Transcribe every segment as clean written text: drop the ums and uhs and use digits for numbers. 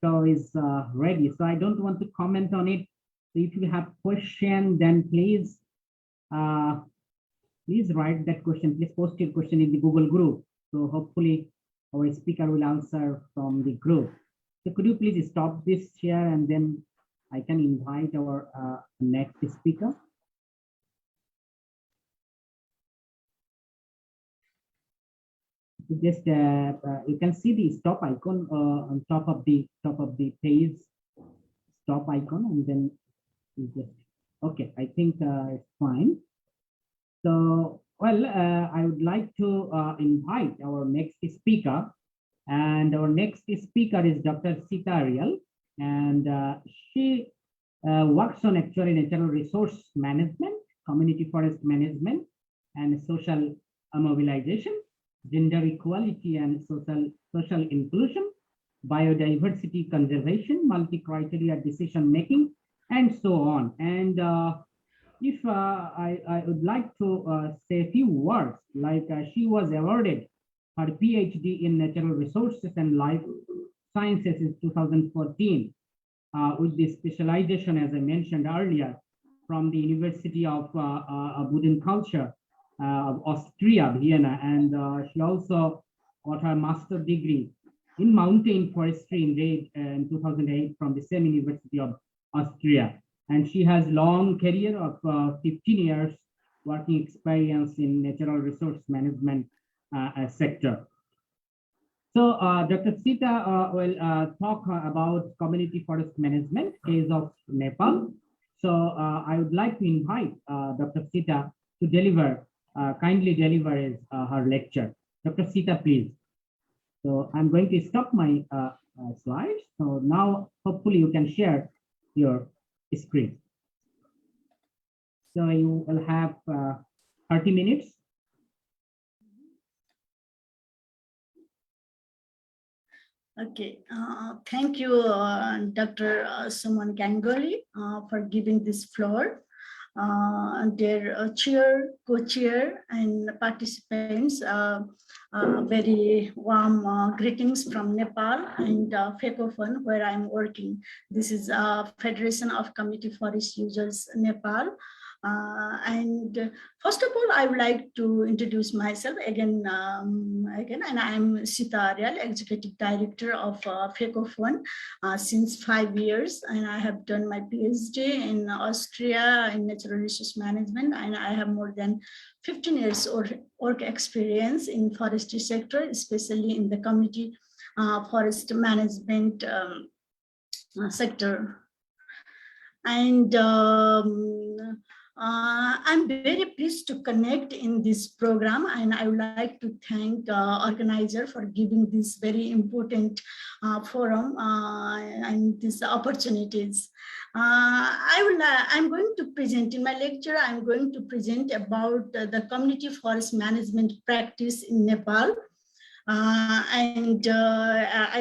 So is ready. So I don't want to comment on it. So if you have question, then please write that question. Please post your question in the Google group. So hopefully our speaker will answer from the group. So could you please stop this share and then I can invite our next speaker. Just you can see the stop icon on top of the page, stop icon, and then you just okay. I think it's fine. So well, I would like to invite our next speaker, and our next speaker is Dr. Sita Aryal, and she works on actually natural resource management, community forest management, and social mobilization, gender equality and social inclusion, biodiversity conservation, multi-criteria decision making, and so on. And if I would like to say a few words, like she was awarded her PhD in natural resources and life sciences in 2014 with the specialization, as I mentioned earlier, from the University of Bodenkultur of Austria, Vienna, and she also got her master's degree in mountain forestry in 2008 from the same University of Austria. And she has long career of 15 years working experience in natural resource management sector. So Dr. Sita will talk about community forest management case of Nepal. So I would like to invite Dr. Sita to deliver kindly deliver her lecture. Dr. Sita, please. So I'm going to stop my slides. So now hopefully you can share your screen. So you will have 30 minutes. Okay, thank you, Dr. Suman Ganguly, for giving this floor. Their chair, co-chair, and participants, very warm greetings from Nepal and FECOFUN, where I'm working. This is Federation of Community Forest Users, Nepal. And first of all, I would like to introduce myself again, and I'm Sita Aryal, Executive Director of FECOFUN since 5 years, and I have done my PhD in Austria in natural resource management, and I have more than 15 years of work experience in forestry sector, especially in the community forest management sector. And I'm very pleased to connect in this program, and I would like to thank organizer for giving this very important forum and these opportunities. I'm going to present in my lecture. I'm going to present about the community forest management practice in Nepal. I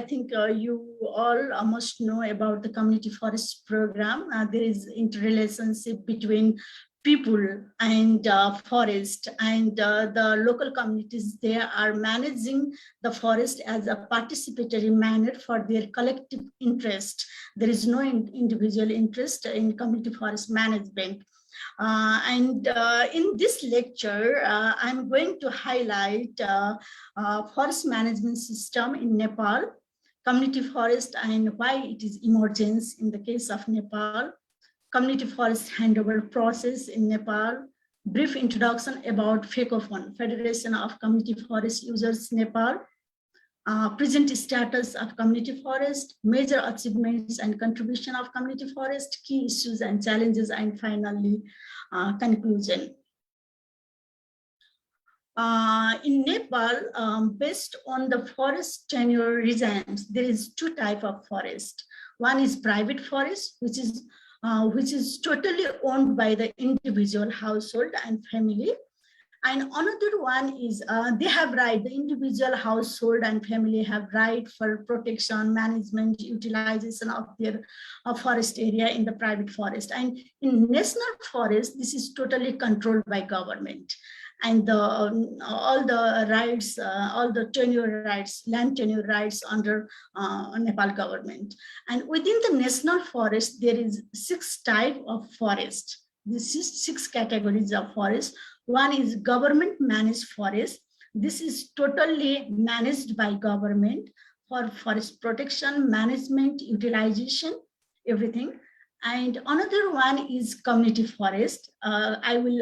think you all must know about the community forest program. There is interrelationship between people and forest, and the local communities, they are managing the forest as a participatory manner for their collective interest. There is no individual interest in community forest management. In this lecture, I'm going to highlight forest management system in Nepal, community forest and why it is emergence in the case of Nepal, community forest handover process in Nepal, brief introduction about FECOFUN, Federation of Community Forest Users, Nepal, present status of community forest, major achievements and contribution of community forest, key issues and challenges, and finally, conclusion. In Nepal, based on the forest tenure regimes, there is two types of forest. One is private forest, which is totally owned by the individual, household and family. And another one is they have right, the individual, household and family have right for protection, management, utilization of their forest area in the private forest. And in national forest, this is totally controlled by government. and all the rights, all the tenure rights, land tenure rights under Nepal government. And within the national forest, there is 6 types of forest. This is 6 categories of forest. One is government managed forest. This is totally managed by government for forest protection, management, utilization, everything. And another one is community forest. I will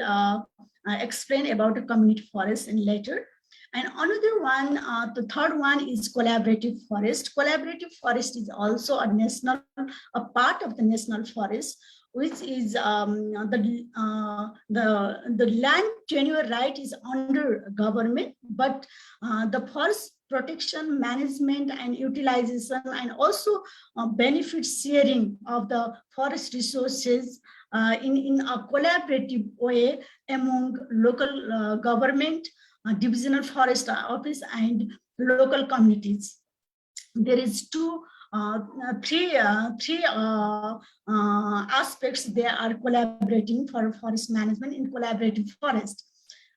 explain about the community forest in later. And another one, the third one is collaborative forest. Collaborative forest is also a part of the national forest, which is the land tenure right is under government, but the forest protection, management, and utilization, and also benefit sharing of the forest resources in a collaborative way among local government, divisional forest office, and local communities. There is three aspects they are collaborating for forest management in collaborative forest.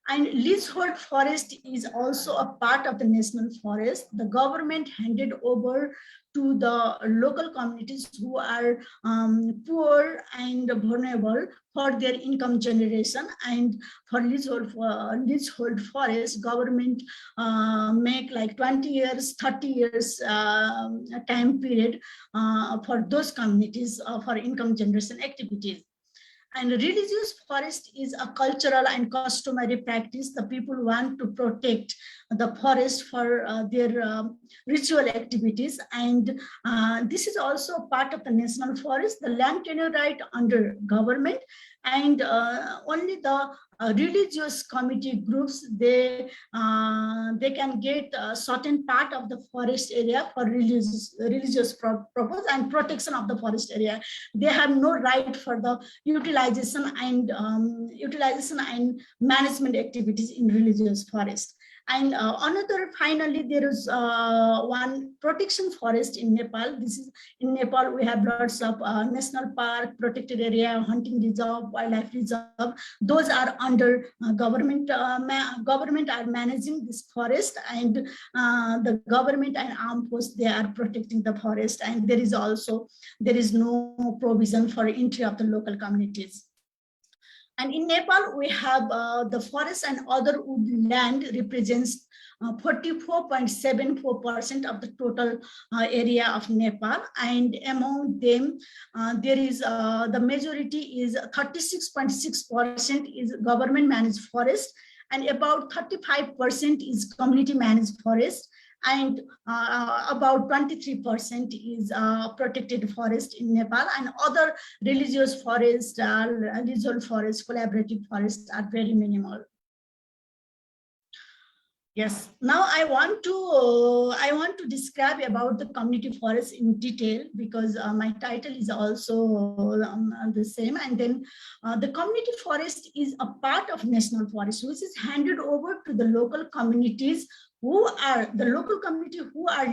And leasehold forest is also a part of the national forest. The government handed over to the local communities who are poor and vulnerable for their income generation. And for leasehold forest, government make like 20 years, 30 years time period for those communities for income generation activities. And religious forest is a cultural and customary practice. The people want to protect the forest for their ritual activities. And this is also part of the national forest, the land tenure right under government. And only the religious committee groups, they can get a certain part of the forest area for religious purpose and protection of the forest area. They have no right for the utilization and management activities in religious forest. And finally, there is one protection forest in Nepal. This is in Nepal, we have lots of national park, protected area, hunting reserve, wildlife reserve. Those are under government. Government are managing this forest, and the government and armed force, they are protecting the forest. And there is no provision for entry of the local communities. And in Nepal, we have the forest and other wood land represents 44.74% of the total area of Nepal. And among them, there is the majority is 36.6% is government managed forest, and about 35% is community managed forest, and about 23% is protected forest in Nepal, and other religious forest, leasehold forest, collaborative forests are very minimal. Yes, now I want to describe about the community forest in detail, because my title is also the same. And then the community forest is a part of national forest, which is handed over to the local communities who are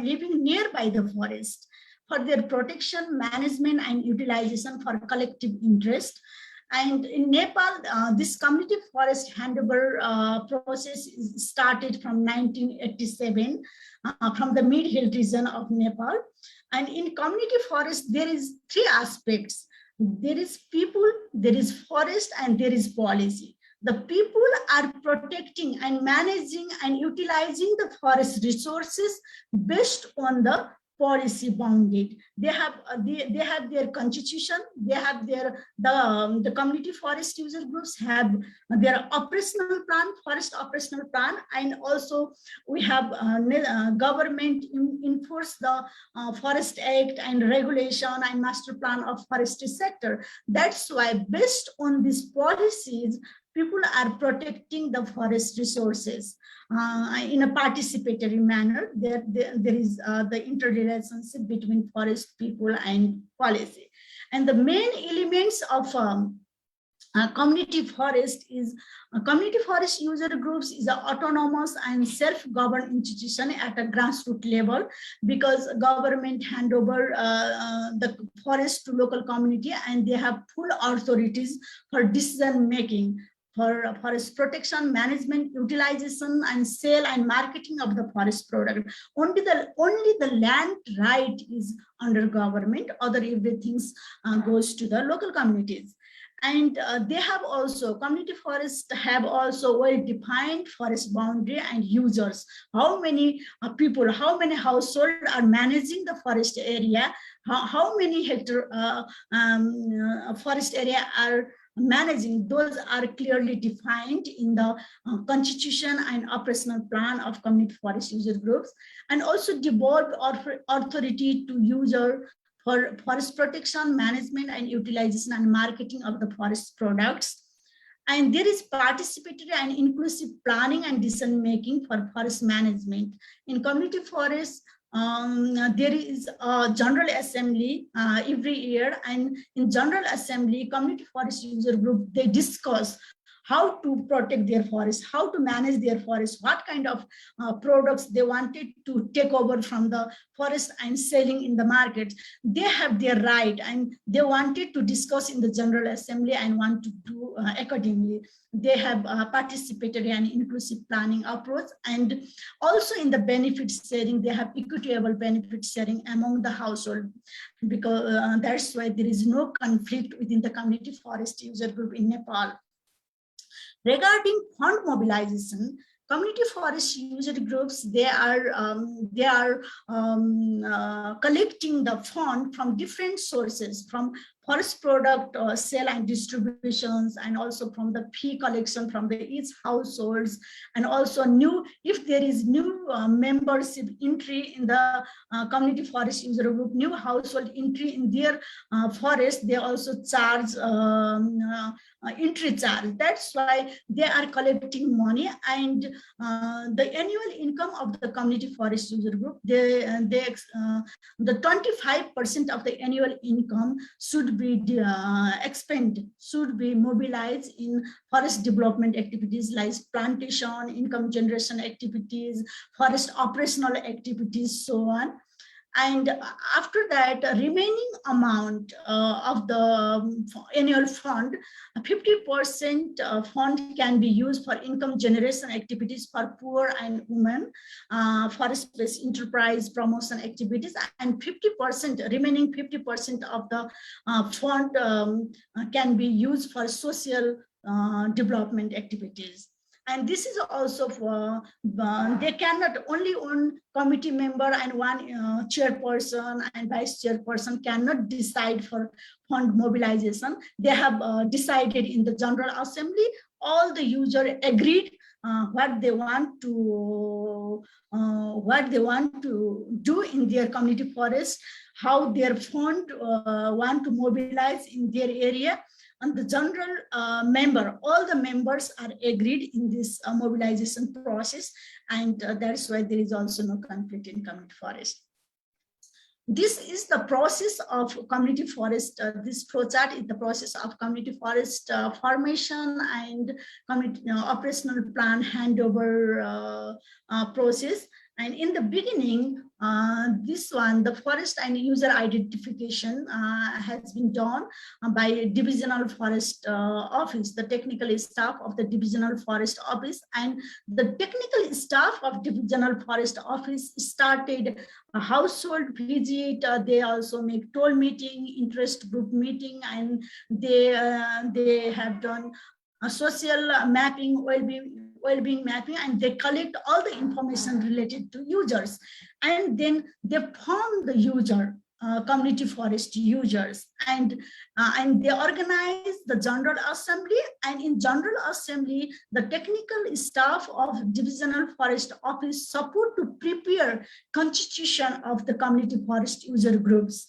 living nearby the forest for their protection, management, and utilization for collective interest. And in Nepal, this community forest handover process started from 1987 from the mid-hill region of Nepal. And in community forest, there is 3 aspects. There is people, there is forest, and there is policy. The people are protecting and managing and utilizing the forest resources based on the policy bounded. They have their constitution. They have the community forest user groups have their operational plan, forest operational plan, and also we have government enforce the Forest Act and regulation and master plan of forestry sector. That's why based on these policies, people are protecting the forest resources in a participatory manner. There is the interrelationship between forest, people, and policy. And the main elements of community forest is community forest user groups is an autonomous and self-governed institution at a grassroots level, because government hand over the forest to local community, and they have full authorities for decision making. for forest protection, management, utilization, and sale and marketing of the forest product. Only the land right is under government, other everything goes to the local communities. And they have also, community forests have also well-defined forest boundary and users. How many people, how many households are managing the forest area, how many hectare forest area are managing, those are clearly defined in the constitution and operational plan of community forest user groups, and also devolved authority to user for forest protection, management, and utilization and marketing of the forest products. And there is participatory and inclusive planning and decision making for forest management. In community forests, there is a general assembly every year, and in general assembly, community forest user group, they discuss how to protect their forest, how to manage their forest, what kind of products they wanted to take over from the forest and selling in the market. They have their right, and they wanted to discuss in the General Assembly and want to do accordingly. They have participatory and inclusive planning approach, and also in the benefit sharing, they have equitable benefit sharing among the household, because that's why there is no conflict within the community forest user group in Nepal. Regarding fund mobilization, community forest user groups, they are collecting the fund from different sources, from forest product sale and distributions, and also from the fee collection from the each households, and also new, if there is new membership entry in the community forest user group, new household entry in their forest, they also charge entry charge. That's why they are collecting money, and the annual income of the community forest user group, the 25% of the annual income should be expended, should be mobilized in forest development activities like plantation, income generation activities, forest operational activities, so on. And after that, remaining amount of the annual fund, 50% fund can be used for income generation activities for poor and women, forest-based enterprise promotion activities, and 50%, remaining 50% of the fund can be used for social development activities. And this is also for, they cannot, only one committee member and one chairperson and vice chairperson cannot decide for fund mobilization. They have decided in the General Assembly, all the users agreed what they want to do in their community forest, how their fund want to mobilize in their area. And the general member, all the members are agreed in this mobilization process, and that's why there is also no conflict in community forest. This is the process of community forest. This flowchart is the process of community forest formation and community operational plan handover process. And in the beginning, this one, the forest and user identification has been done by Divisional Forest Office, the technical staff of the Divisional Forest Office. And the technical staff of Divisional Forest Office started a household visit. They also make toll meeting, interest group meeting, and they have done a social mapping, well-being mapping, and they collect all the information related to users, and then they form the user community forest users, and they organize the General Assembly, and in General Assembly the technical staff of Divisional Forest Office support to prepare constitution of the community forest user groups.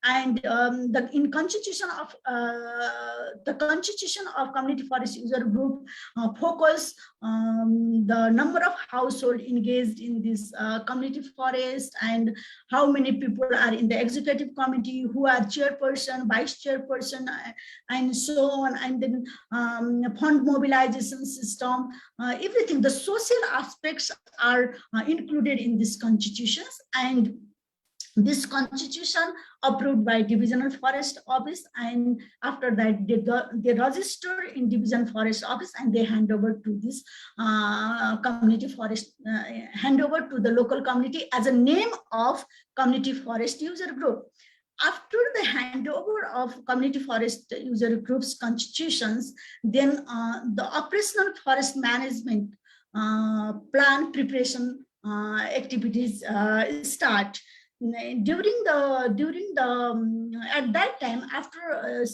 And the constitution of community forest user group focus the number of households engaged in this community forest, and how many people are in the executive committee, who are chairperson, vice chairperson, and so on. And then fund mobilization system, everything, the social aspects are included in these constitutions. And this constitution approved by divisional forest office, and after that they register in division forest office, and they hand over to this community forest, hand over to the local community as a name of community forest user group. After the handover of community forest user groups constitutions, then the operational forest management plan preparation activities start. During the at that time, after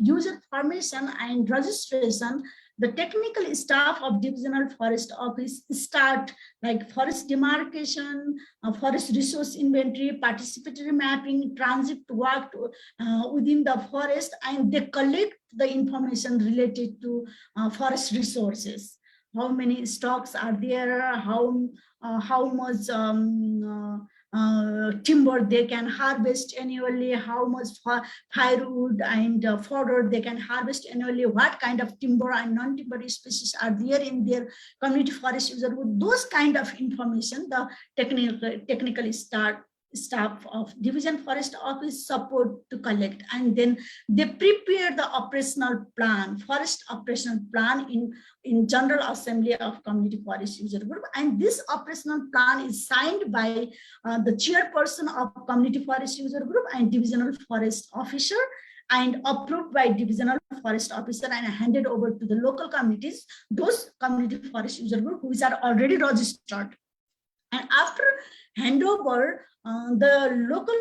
user formation and registration, the technical staff of divisional forest office start like forest demarcation, forest resource inventory, participatory mapping, transit work within the forest, and they collect the information related to forest resources. How many stocks are there? How much timber they can harvest annually, how much firewood and fodder they can harvest annually, what kind of timber and non-timber species are there in their community forest user group. Those kind of information the technical staff of division forest office support to collect, and then they prepare the operational plan, forest operational plan in general assembly of community forest user group. And this operational plan is signed by the chairperson of community forest user group and divisional forest officer, and approved by divisional forest officer and handed over to the local communities, those community forest user group which are already registered. And after handover, the local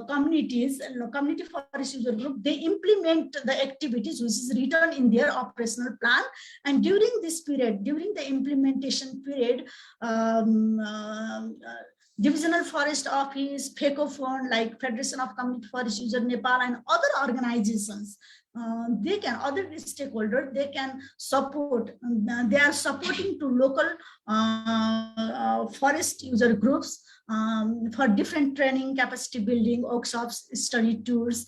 communities, community forest user group, they implement the activities which is written in their operational plan. And during this period, during the implementation period, divisional forest office, FECOFUN, like Federation of Community Forest User Nepal, and other organizations, they can, other stakeholders, they can support, they are supporting to local forest user groups for different training, capacity building, workshops, study tours,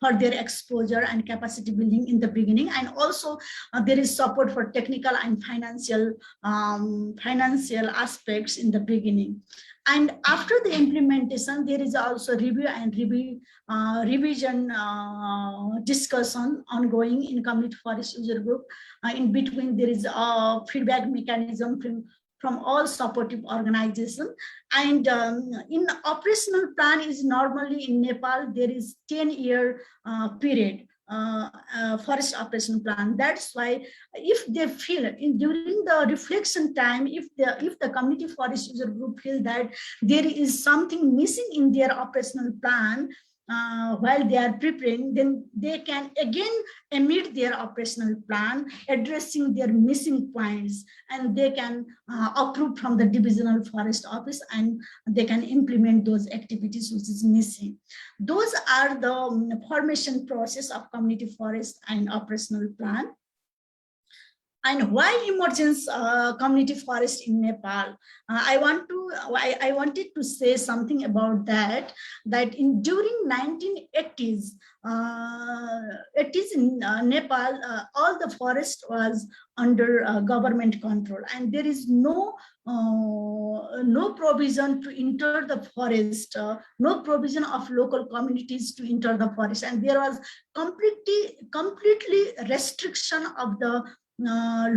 for their exposure and capacity building in the beginning. And also there is support for technical and financial aspects in the beginning. And after the implementation, there is also review and revision discussion ongoing in community forest user group. In between, there is a feedback mechanism from all supportive organizations. And in operational plan is normally in Nepal, there is 10-year period. Forest operation plan. That's why if they feel during the reflection time, if the community forest user group feel that there is something missing in their operational plan while they are preparing, then they can again amend their operational plan addressing their missing points, and they can approve from the divisional forest office, and they can implement those activities which is missing. Those are the formation process of community forest and operational plan. And why emergence community forest in Nepal? I wanted to say something about that. That during 1980s, in Nepal, all the forest was under government control, and there is no provision to enter the forest, no provision of local communities to enter the forest, and there was completely restriction of the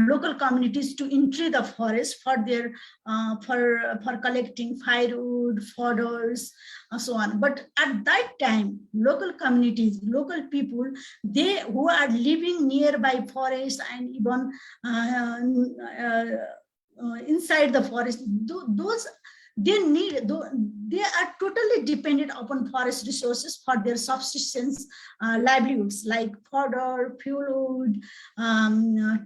local communities to enter the forest for their for collecting firewood, fodders, so on. But at that time, local communities, local people, they who are living nearby forest and even inside the forest, those they are totally dependent upon forest resources for their subsistence livelihoods, like fodder, fuel wood,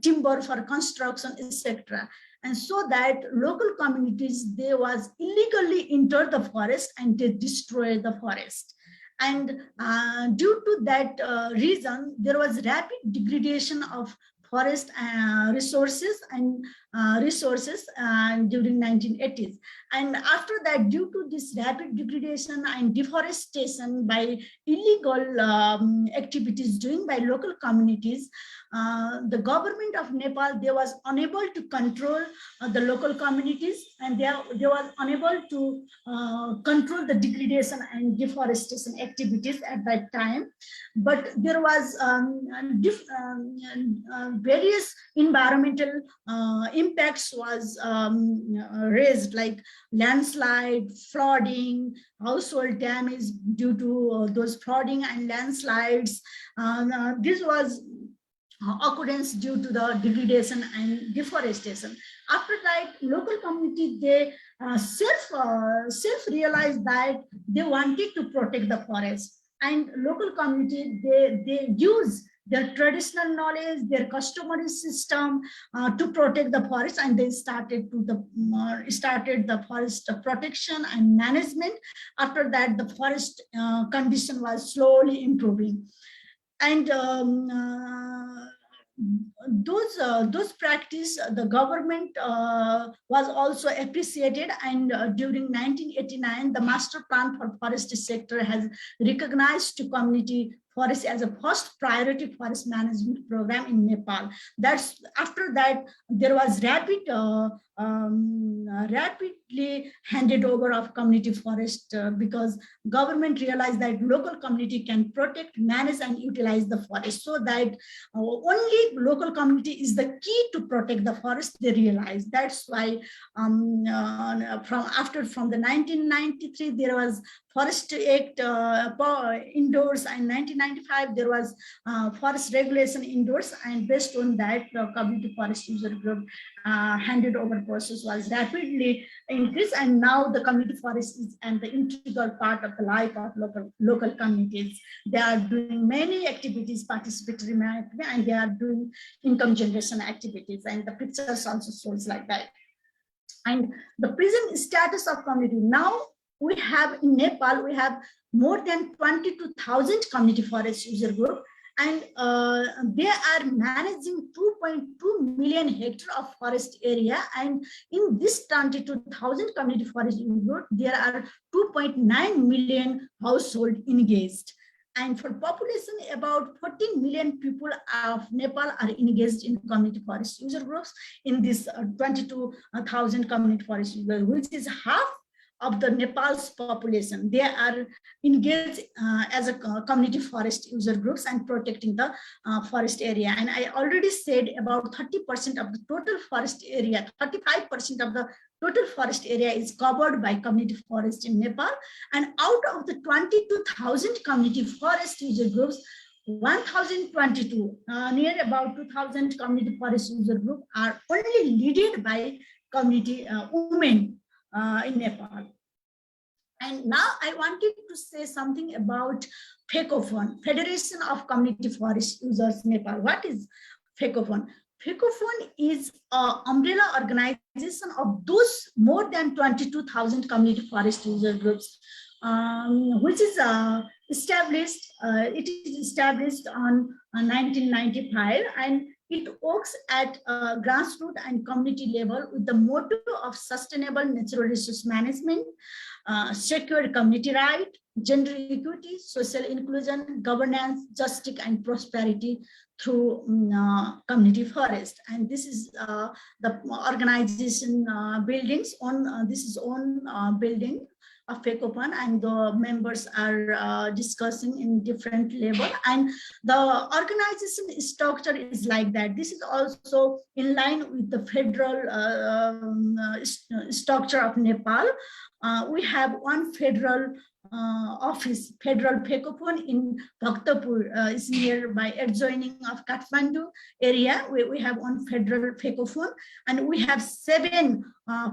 timber for construction, etc. And so that local communities, they was illegally enter the forest and they destroy the forest. And due to that reason, there was rapid degradation of forest resources, and resources during 1980s. And after that, due to this rapid degradation and deforestation by illegal activities doing by local communities, the government of Nepal, they was unable to control the local communities, and they was unable to control the degradation and deforestation activities at that time. But there was various environmental impacts was raised, like landslide, flooding, household damage due to those flooding and landslides. This was occurrence due to the degradation and deforestation. After that, local community, they self realized that they wanted to protect the forest, and local community, they use their traditional knowledge, their customary system to protect the forest, and they started the forest protection and management. After that, the forest condition was slowly improving. And those practice, the government was also appreciated, and during 1989, the master plan for forest sector has recognized to community forest as a first priority forest management program in Nepal. That's after that there was rapidly handed over of community forest because government realized that local community can protect, manage, and utilize the forest, so that only local community is the key to protect the forest. They realized that's why from the 1993 there was Forest Act indoors, and 1995 there was forest regulation indoors, and based on that the community forest user group handed over process was rapidly increased, and now the community forest is and the integral part of the life of local communities. They are doing many activities, participatory management, and they are doing income generation activities, and the pictures also shows like that. And the present status of community now, we have in Nepal, we have more than 22,000 community forest user group, and they are managing 2.2 million hectares of forest area. And in this 22,000 community forest user group, there are 2.9 million household engaged. And for population, about 14 million people of Nepal are engaged in community forest user groups in this 22,000 community forest user, which is half of the Nepal's population. They are engaged as a community forest user groups and protecting the forest area. And I already said about 30% of the total forest area, 35% of the total forest area is covered by community forest in Nepal. And out of the 22,000 community forest user groups, 1,022, near about 2,000 community forest user group are only led by community women in Nepal. And now I wanted to say something about FECOFUN, Federation of Community Forest Users Nepal. What is FECOFUN? FECOFUN is an umbrella organization of those more than 22,000 community forest user groups, which is established. It is established on 1995, and it works at grassroots and community level with the motto of sustainable natural resource management, secure community right, gender equity, social inclusion, governance, justice, and prosperity through community forest. And this is the organization buildings on this is on building of FECOFUN, and the members are discussing in different level, and the organization structure is like that. This is also in line with the federal structure of Nepal. We have one federal office, federal FECOFUN in Bhaktapur, is nearby, adjoining of Kathmandu area. We have one federal FECOFUN, and we have 7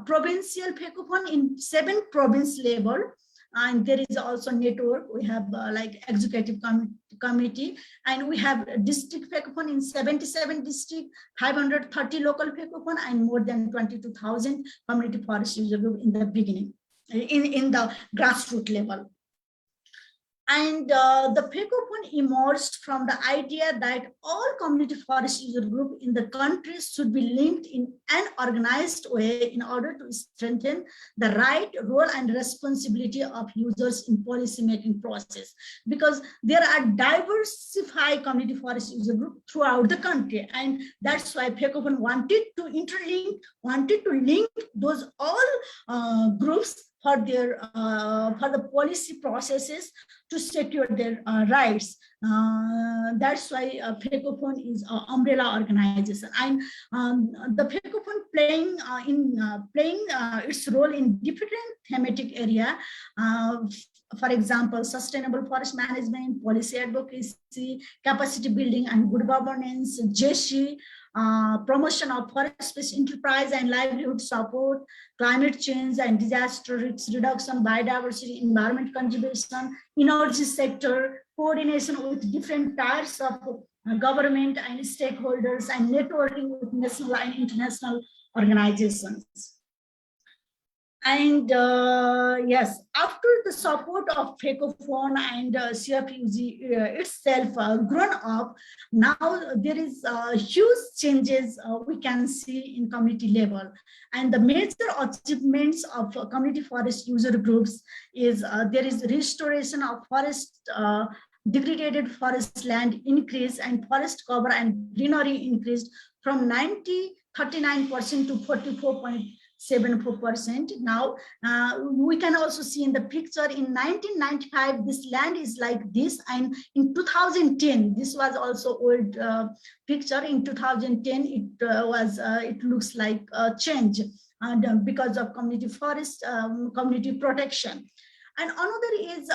provincial FECOFUN in 7 province level. And there is also network. We have like executive committee, and we have district FECOFUN in 77 district, 530 local FECOFUN, and more than 22,000 community forest user group in the beginning, in the grassroots level. And the FECOFUN emerged from the idea that all community forest user group in the country should be linked in an organized way in order to strengthen the right, role, and responsibility of users in policy making process. Because there are diversified community forest user group throughout the country, and that's why FECOFUN wanted to link those all groups for their for the policy processes to secure their rights. That's why FECOFUN is an umbrella organization, and the FECOFUN playing its role in different thematic area. For example, sustainable forest management, policy advocacy, capacity building, and good governance, JESI, promotion of forest-based enterprise and livelihood support, climate change and disaster risk reduction, biodiversity, environment conservation, energy sector, coordination with different types of government and stakeholders, and networking with national and international organizations. And yes, after the support of FECOFUN and CFUG itself grown up, now there is huge changes we can see in community level. And the major achievements of community forest user groups is there is restoration of forest, degraded forest land increase, and forest cover and greenery increased from 39% to 44.74%. Now we can also see in the picture in 1995 this land is like this, and in 2010 this was also old picture. In 2010 it looks like a change, and because of community forest community protection. And another is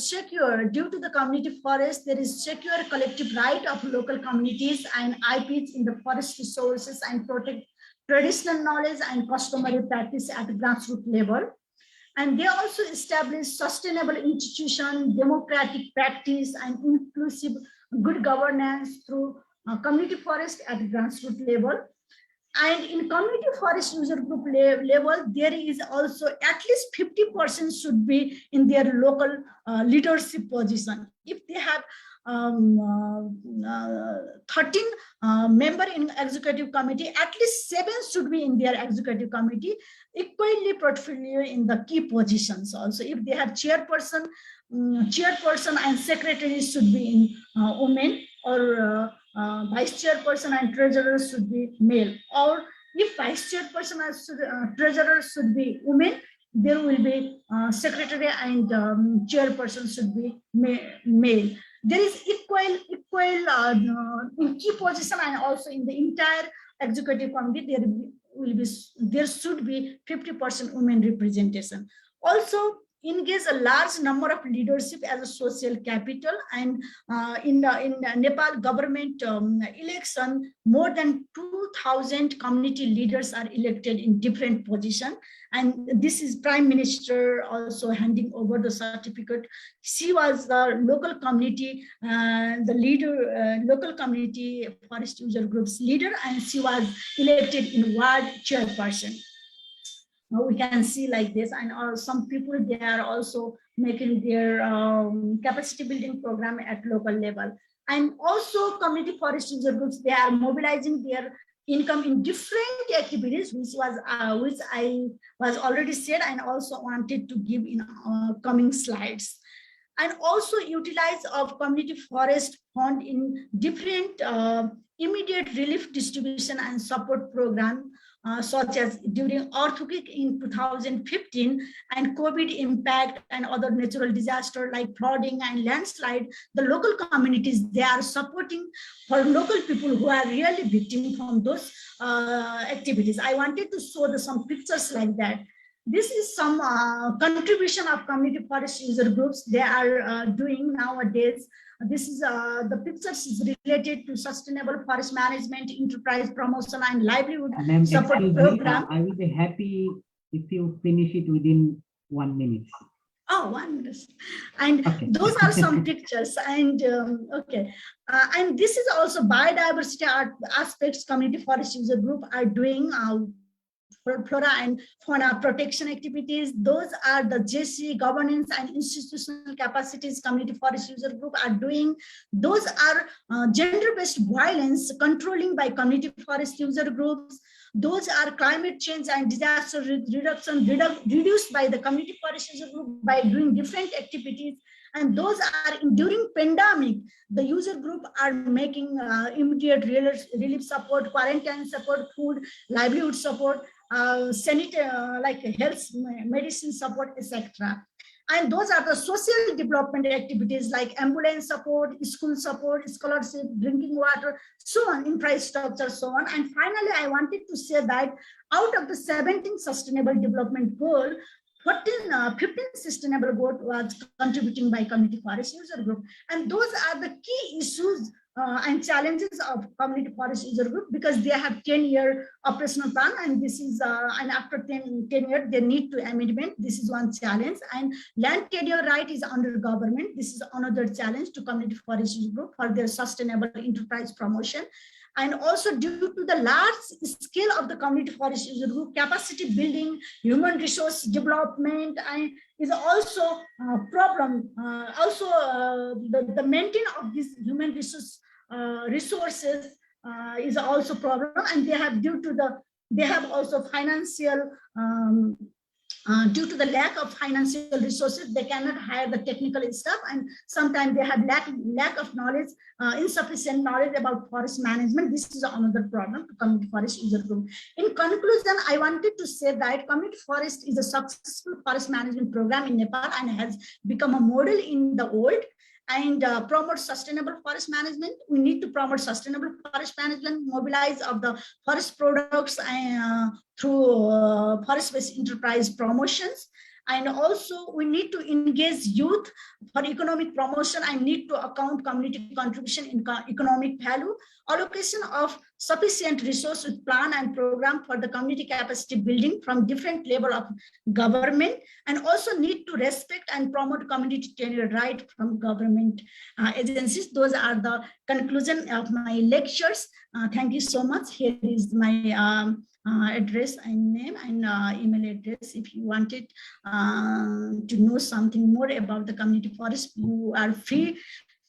secure. Due to the community forest, there is secure collective right of local communities and IPs in the forest resources and protect traditional knowledge and customary practice at grassroots level. And they also establish sustainable institution, democratic practice, and inclusive good governance through community forest at grassroots level. And in community forest user group level, there is also at least 50% should be in their local leadership position. If they have 13 member in executive committee, at least 7 should be in their executive committee, equally portfolio in the key positions. Also, if they have chairperson and secretary should be in women, or vice chairperson and treasurer should be male, or if vice chairperson and treasurer should be women, there will be secretary and chairperson should be male. There is equal in key position, and also in the entire executive committee there should be 50% women representation. Also engage a large number of leadership as a social capital, and in Nepal government election, more than 2,000 community leaders are elected in different positions, and this is Prime Minister also handing over the certificate. She was the local community, the leader, local community forest user groups leader, and she was elected in ward chairperson. We can see like this, and some people, they are also making their capacity building program at local level. And also community forest user groups, they are mobilizing their income in different activities, which I was already said, and also wanted to give in coming slides. And also utilize of community forest fund in different immediate relief distribution and support program, such as during earthquake in 2015 and COVID impact and other natural disaster like flooding and landslide. The local communities, they are supporting for local people who are really victim from those activities. I wanted to show some pictures like that. This is some contribution of community forest user groups they are doing nowadays. This is the pictures is related to sustainable forest management, enterprise promotion, and livelihood support program. I will be happy if you finish it within 1 minute. Oh, 1 minute. And okay. Those are some pictures. And okay. And this is also biodiversity aspects community forest user group are doing flora and fauna protection activities. Those are the JC governance and institutional capacities community forest user group are doing. Those are gender-based violence controlling by community forest user groups. Those are climate change and disaster reduction reduced by the community forest user group by doing different activities. And those are during pandemic, the user group are making immediate relief support, quarantine support, food, livelihood support, like health, medicine support, etc. And those are the social development activities like ambulance support, school support, scholarship, drinking water, so on, infrastructure, so on. And finally, I wanted to say that out of the 17 sustainable development goal, 15 sustainable goals was contributing by community forest user group. And those are the key issues and challenges of community forest user group, because they have 10-year operational plan, and this is and after 10 years they need to amendment. This is one challenge. And land tenure right is under government. This is another challenge to community forest user group for their sustainable enterprise promotion. And also due to the large scale of the community forest user group, capacity building, human resource development, and is also a problem. The maintenance of these human resources is also problem, and they have also financial. Due to the lack of financial resources, they cannot hire the technical staff, and sometimes they have lack of knowledge, insufficient knowledge about forest management. This is another problem to community forest user group. In conclusion, I wanted to say that community forest is a successful forest management program in Nepal and has become a model in the world. And promote sustainable forest management. We need to promote sustainable forest management, mobilize of the forest products through forest-based enterprise promotions. And also we need to engage youth for economic promotion and need to account community contribution in economic value, allocation of sufficient resource with plan and program for the community capacity building from different level of government, and also need to respect and promote community tenure right from government agencies. Those are the conclusion of my lectures. Thank you so much. Here is my address and name and email address. If you wanted to know something more about the community forest, you are free.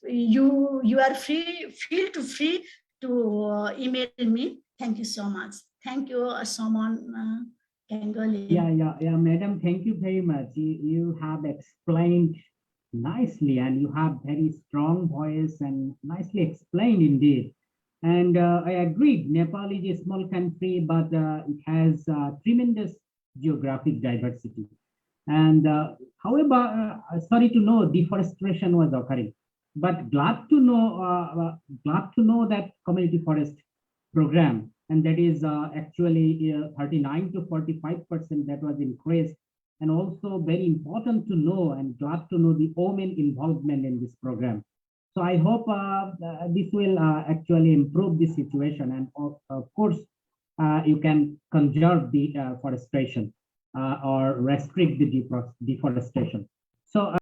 You are free. Feel free to email me. Thank you so much. Thank you, Somon Ganguly. Yeah, madam. Thank you very much. You have explained nicely, and you have very strong voice and nicely explained indeed. And I agree, Nepal is a small country, but it has tremendous geographic diversity. And however, sorry to know deforestation was occurring, but glad to know that community forest program, and that is actually 39 to 45% that was increased. And also very important to know and glad to know the women involvement in this program. So I hope this will actually improve the situation, and of course you can conserve the forestation or restrict the deforestation. So